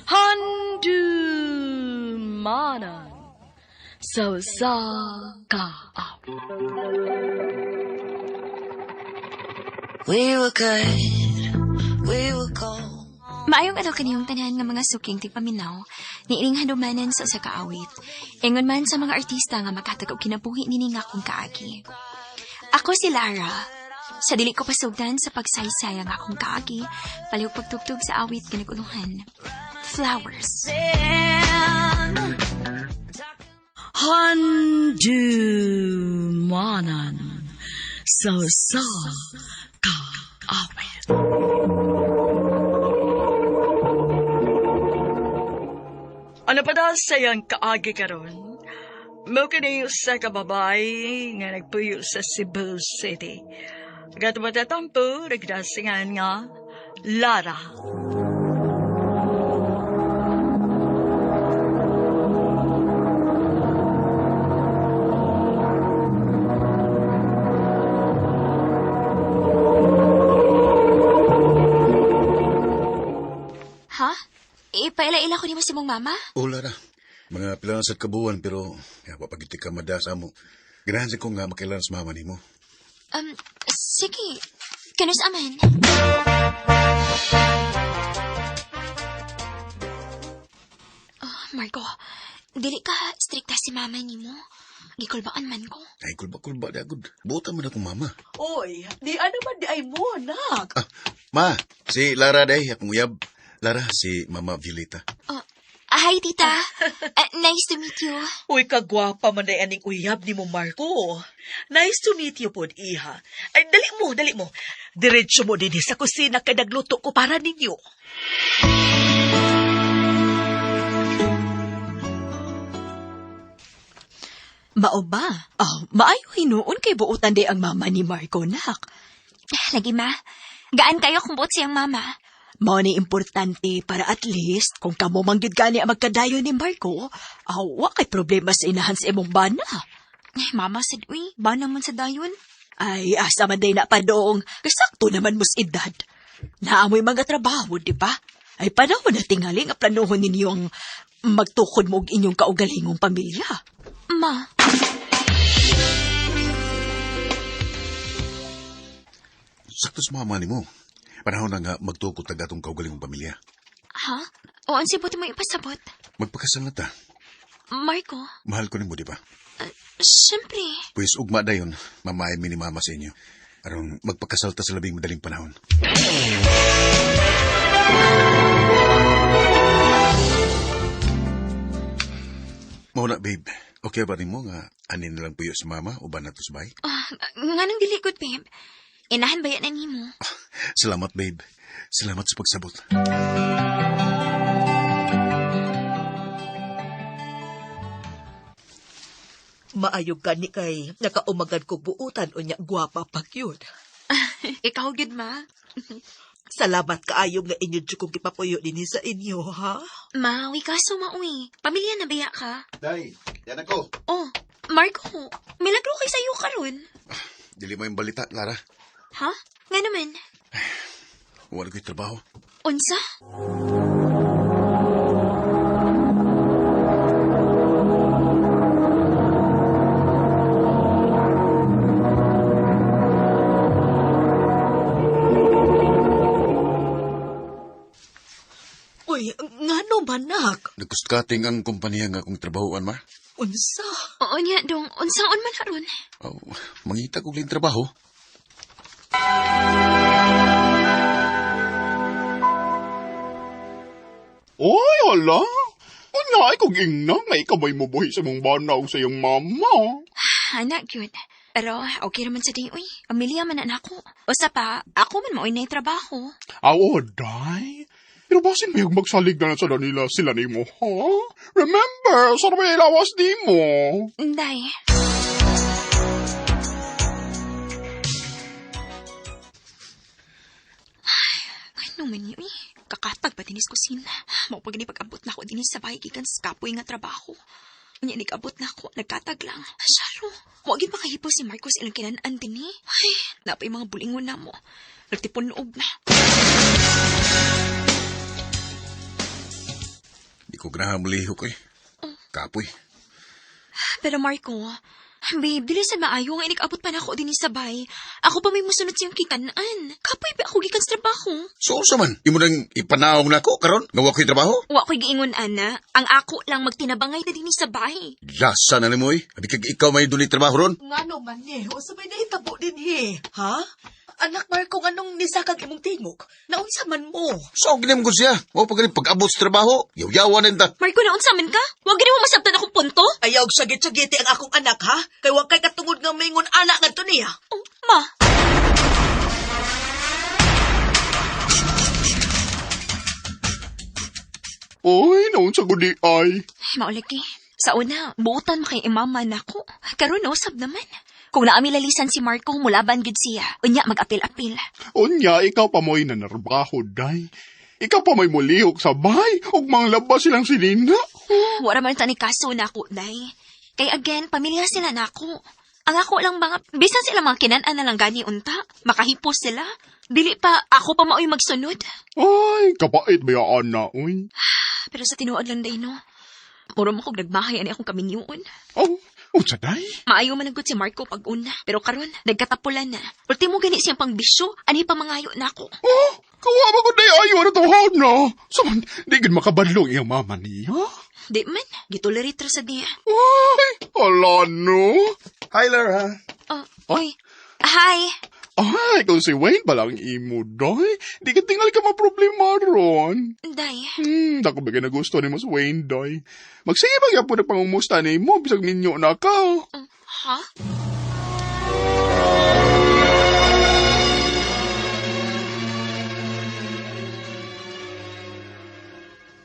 Handumanan sa kaawit. We were good, we were gold. Maayong araw kaniyong tanan nga mga suking tigpaminaw, niining handumanan sa usa ka awit. Ingon man sa mga artista nga makatag og kinabuhi nini nga akong kaagi. Ako si Lara. Sa dili ko pasugdan sa pagsaysay ang akong kaagi, palihog pagtugtog sa awit kinaguluhan. Flowers. Handumanan sa kaawit. Ano pa daw sayang kaagi karon? Mo kini sa kababay nga nagpuyo sa Cebu City. Gato ba tatampo, nagdasingan nga, Lara. Ha? Ipaila-ila ko ni mo si mong mama? O, Lara. Mga pilang sa kabuan, pero papagitik ka madasa mo. Ganahan ko nga makailan sa mama ni mo. Sige. Kanus aman. Oh, Marco, dili ka strikta si mama ni mo. Gikulbaan man ko. Ay, kulba di agad. Buta mo na kong mama. Oy, di ano man di ay mo, anak. Ma, si Lara day, akong uyab. Lara, si Mama Violeta. Hi, tita. Nice to meet you. Uy, kagwapa man ay aning uyab ni mo, Marco. Nice to meet you, pod, iha. Ay, dali mo. Diretso mo din sa kusina kay nagluto ko para ninyo. Mao ba? Maayo hinuon kay buutan di ang mama ni Marco, nak. Lagi, ma. Gaan kayo kung buot siyang mama. Mao ni importante para at least kung kamo mangyud gani ang magkadayo ni Marco, wa kay problema sa inahan sa imong bana. Mama said, uy, ba naman sa dayon? Ay, asa man day na padong, kasakto naman mos edad. Naamoy mga trabaho, di ba? Ay, panahon na tingali nga planuhon ninyo ang magtukod mo og inyong kaugalingong pamilya. Ma. Sakto sa mama ni mo. Panahon na nga magtukot na gatong kaugalingong pamilya. Ha? O, ang sibuti mo ipasabot? Magpakasal na ta. Marco? Mahal ko ni mo, di ba? Siyempre. Pues ugma dayon, mamahay mi ni mama sa inyo. Aron magpakasal ta sa labing madaling panahon. Mauna, babe. Okay ba rin mo nga anin na lang puyo sa mama o ba na to sa bahay? Nga nang dilikod, babe. Inahan ba yan na ni mo? Salamat, babe. Salamat sa pagsabot. Maayog gani kay nakaumagad ko buutan o niya gwapa pa yun. Ikaw, good, ma. Salamat kaayo nga inyo kong kipapuyo din sa inyo, ha? Ma, uy, kaso mauwi. Pamilya na baya ka? Day, yan ako. Oh, Marco, milagro kay sa'yo karon. Dili mo yung balita, Lara. Ha? Nga naman. Wala ko'y trabaho. Unsa? Uy, ngano manak? Nagkuskating ang kumpanya nga akong trabahoan, ma. Unsa? Oo niya, dong. Unsaon man haron? Oh, mangita ko lang trabaho. Oy, hala. Unya ay kong ingna nga ikabay mo buhi sa mong banaw sa iyong mama. Anak, good. Pero okay naman sa day, uy. Pamilya man na ako. Usa pa, ako man maoy na trabaho. Awo, day. Pero basin may magsalig na sa Danila sila ni mo, ha? Remember, sarap ay lawas di mo. Day. Ano man yun, eh. Kakatag pa tinis kusina. Mapag pag-abot na ako dinis sa bahay gikan sa kapoy nga trabaho. Unya nag-abot na ako, nagkatag lang. Saro, huwagin makahipo si Marcos ilang kinanaan din eh. Ay, napay mga bulingon na mo. Nagtipunog na. Di ko ganahan malihok eh. Kapoy. Pero Marco, babe, dili sa maayo nga inig-abot pa na ako din sa bay. Ako pa may musunod siyang kikanan. Kapoy ba ako gikan sa trabaho? So, sa man, imo nang ipanawag na ako, karon nga wa ko'y trabaho? Wa ko'y giingon, ana. Ang ako lang magtinabangay na din sa bay. Lasa na mo eh. Abi kag ikaw may duli trabaho ron. Nga naman eh, o sabay na hitabo din eh. Ha? Anak Marco, anong nisakag imong tingog? Naunsa man mo? So, ginim ko siya. O pag-abot sa trabaho, yaw-yawan na ta. Marco, naunsa man ka? Huwag gini mo masabtan akong punto? Ayaw sagit-sagiti ang akong anak, ha? Kay wag kay katungod nga maingon anak nga to niya. Oh, ma. Oy, naunsa ko di ay. Mauliki, sa una, buutan mo kay imama na ko. Karon usab naman. Kung naami lalisan si Marco, mulaban gid siya. Unya, mag-apil-apil. Unya, ikaw pa mo'y nanarbaho, day. Ikaw pa may mulihok sa bahay, ug manglabas silang sinina. Wala man tani kaso na ako, day. Kay again, pamilya sila na ako. Ang ako lang mga, bisan sila mga kinan-an na lang gani unta. Makahipos sila. Dili pa, ako pa mao'y magsunod. Ay, kapait ba yaan na, uy? Pero sa tinuod lang, day, no? Muro mo kong nagmahay ani akong kaminyoon. Oh, unsa day? Maayo managod si Marco pag-una. Pero karon nagkatapulan na. Ultimo gani siyang pangbisyo, ani pa mangayo na ako. Oh, kawawa ko day ayo na tawhad na. Saman, di gid makabadlong iyang mama niya. Di man, gitolerate ra sa niya. Ay, ala no. Hi, Lara. Oy, hi. Ay, kung si Wayne palang imo, day. Di ka tingal ka maproblema ron. Day, Dako ba na gusto ni Mas Wayne, day. Magsige ba yapon na pangumusta ni mo, bisag ninyo na ka. ha?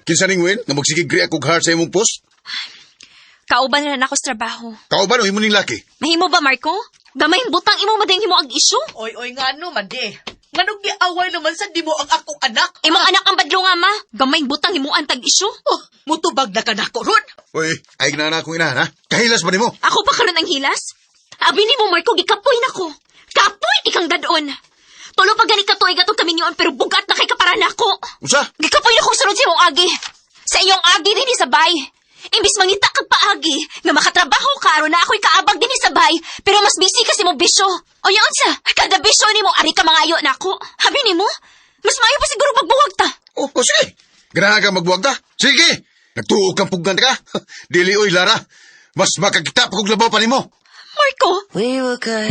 Kinsa ning Win, nga magsigigri akong heart sa imong post? Kauban na ako sa trabaho. Kauban o imo ning laki? Mahimo ba, Marco? Gamayng butang imo madayang himo ag isyu? Oy, nga naman di. Nga nung giaway naman sa di mo ang akong anak. Imong anak ang badlo nga, ma. Gamayng butang himo ang tag isyu? Oh, mutubag na ka na ko ron. Uy, ay na akong inahan ha? Kahilas ba nimo? Ako pa karon ang hilas? Abi ni mo, Marco, gikapoy na ko. Kapoy, ikang dadon. Tulo pa gani katoy gatong kaminyoon pero bugat na kay kapara nako. Usa? Gikapoy na kong sunod sa imong agi. Sa iyong agi din sa bay. Imbis mangita kag paagi nga makatrabaho ka aron na ako'y kaabag din sa bay pero mas busy kasi mo bisyo. O yaon sa, kada bisyo ni mo ari ka mangayo nako. Habi ni mo, mas maayo pa siguro magbuwag ta. Oh, sige. Ganahan ka magbuwag ta? Sige. Nagtuog kang puggan ka. Dili oy, Lara. Mas makakita pa kong labaw pa nimo. Marco, We were good,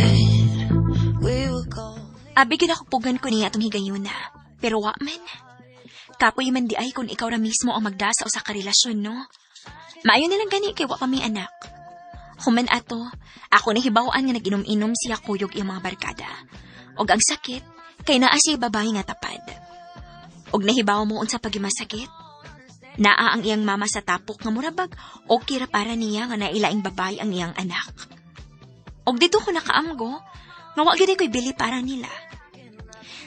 we were gold. abi ginakupugan ko niya atong higayon na. Pero wa man. Kapoy man di ay kung ikaw ra mismo ang magdasa o sa karelasyon, no? Maayo nilang gani kay wa pa may anak. Human ato, ako nahibawaan nga nag-inom-inom siya kuyog iyang mga barkada. Og ang sakit, kay naa siya babae nga tapad. Og nahibaw mo unsa pagimasakit? Naa ang iyang mama sa tapok nga murabag o kira para niya nga nailaing babae ang iyang anak. Og dito ko nakaamgo, nga wa gyud ko'y bili para nila.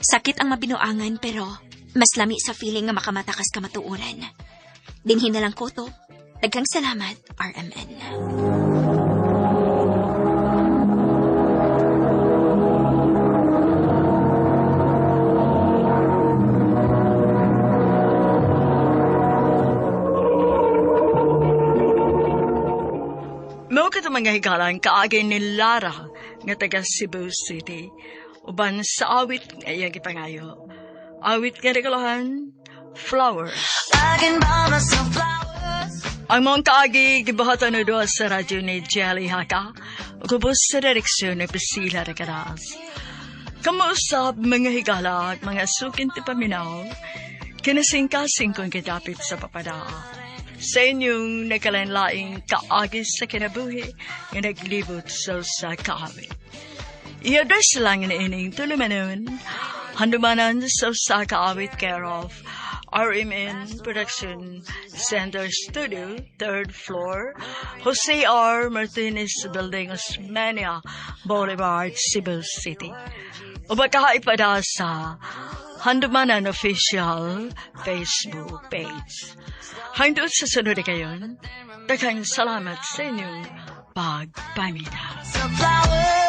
Sakit ang mabinuangan pero mas lami sa feeling nga makamatakas ka matuuran. Dinhin na lang ko to. Daghang salamat, RMN. Mao ka mga higalan kaagay ni Lara nga taga Cebu City. Uban sa awit nga iya gipangayo. Awit nga regalahan, Flowers. I can buy myself flowers. Ang mga kaagi gibahatan na doon sa radyo ni Jelly Haka. Kubos sa direksyon ni Priscilla Regadas. Kamuusap mga higala at mga sukin ti paminaw. Kinasingkasing kong kitapit sa papada. Sa inyong nakalanlaing kaagi sa kinabuhi nga naglibot sa kaawit. I-address lang na ining tulumanon. Handumanan sa kaawit care of RMN Production Center Studio, 3rd floor, Jose R. Martinez Building, Osmania Boulevard, Cebu City. O baka ipada sa Handumanan Official Facebook page. Hangtod sa sunod na kayon, daghang salamat sa inyong pagpamita. Some flowers.